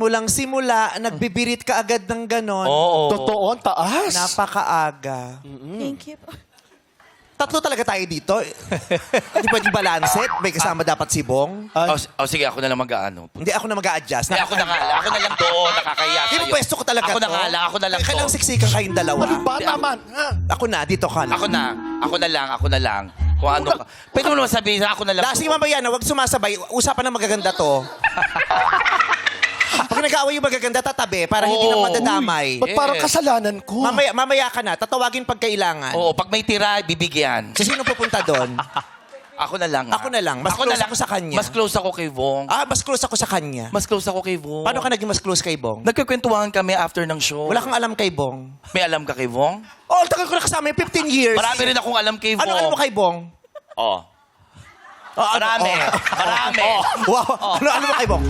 Mulang simula, nagbibirit ka agad ng ganon. Oo. Totoo, ang taas. Napakaaga. Thank you po. Tatlo talaga tayo dito. Hindi pwedeng balance it. May kasama dapat si Bong. Sige, ako na lang mag-ano. Hindi ako na mag-a-adjust. Hindi, ako na nga lang. Ako na lang doon. Nakakaya Hindi mo sa'yo. pwesto ko talaga Ako na to. nga lang. Ako na lang Kailang doon. siksikan kayong dalawa. Ano ba naman? Ha? Ako na, dito ka na. Ako na. Ako na lang. Ako na lang. Kung ano ka. Pwede mo naman sabihin na ako na lang. Sige mamaya na, huwag sumasabay. Usapan ng magaganda to. Pag nag-aaway yung magaganda, tatabi para hindi na madadamay. Ba't parang kasalanan ko? Mamaya ka na, tatawagin pag kailangan. Oo, pag may tira, bibigyan. So, sino pupunta doon? Ako na lang. Ako na lang. Mas Ako close na lang. ako sa kanya. Mas close ako kay Vong. Mas close ako sa kanya. Mas close ako kay Vong. Paano ka naging mas close kay Bong? Nagkikwentuhan kami after ng show. Wala kang alam kay Bong. May alam ka kay Vong? Oh, tagal ko na kasama yung 15 years. Marami rin akong alam kay Vong. Ano mo kay Bong? Oh. Marami. Marami. Wow. Ano mo kay Bong?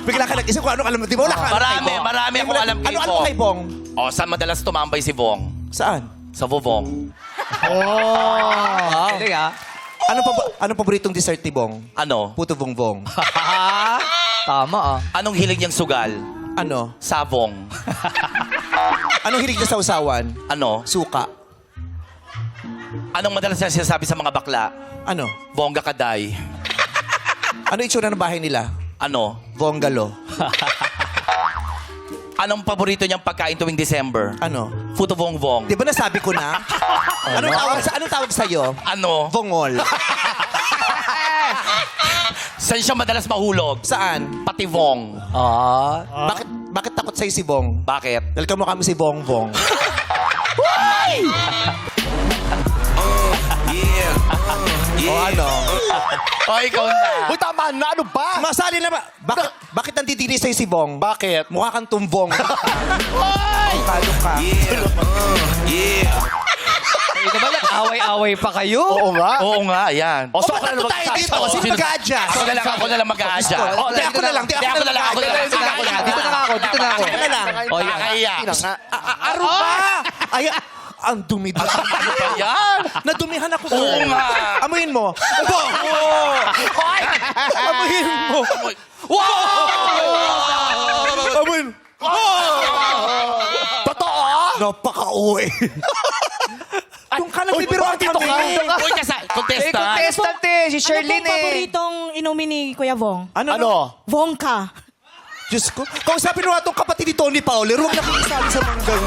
Bigla ka nag-isip ko, ano alam mo? Di ba wala kang alam kay Bong? Marami akong alam kay Ano Bong. kay Bong? Oh, saan madalas tumambay si Vong? Saan? Sa Vovong. Wow. Ano paboritong dessert ni Bong? Ano? Puto Bongbong. Tama ah. Anong hilig niyang sugal? Ano? Sabong. Anong hilig niya sa usawan? Ano? Suka. Anong madalas niya sinasabi sa mga bakla? Ano? Bongga kaday. Ano itsura ng bahay nila? Ano? Bonggalo. Anong paborito niyang pagkain tuwing December? Ano? Puto Vong. Di ba nasabi ko na? Anong tawag sa'yo? Ano? Bongol. Saan siya madalas mahulog? Saan? Pati Vong. Bakit takot sa'yo si Bong? Bakit? Dahil kamukha mo si Bongbong. O ano? O, ikaw na. Uy, tama na. Ano ba? Masali na ba? Bakit nandidiri sa'yo si Bong? Bakit? Mukha kang tumbong. Ay! Kalo ka. Ito ba nag-away-away pa kayo? Oo nga. Oo nga, yan. O, so, Ba't ano tayo dito? Sino Sino- mag-a-adjust? Ako na lang mag-a-adjust. Oh, di ako na lang. Ako na lang. Dito na ako. Ako na lang. O, yan. Kaya. Aro pa! Ay, ang dumi-dumi. Ano ba yan? Nadumihan ako. Oo nga. Amuyin mo. Bong! Amuyin mo. Amuyin. Totoo? Napaka-uwi. Kung ka nagbibiruan dito ka? kami. Uy, contestant. Contestant eh, si Ano Sherlyn pong eh. paboritong inumin ni Kuya Vong? Ano? Vongka. Diyos ko. Kausapin mo nga itong kapatid ni Tony Fowler. Huwag na kong isali sa mga ganun.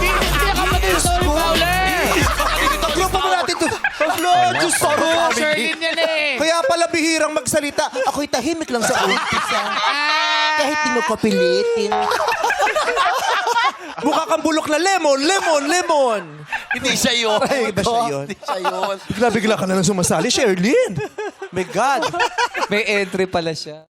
Grupo mo natin ito. Diyos ko. Sherlyn yan eh. Kaya pala bihirang magsalita. Ako'y tahimik lang sa umpisa. Kahit di mo kapilitin. Mukha kang bulok na lemon. Hindi siya yun. Ay, iba siya yun. Hindi siya yun. Bigla ka na lang sumasali, Sherlyn. My God. May entry pala siya.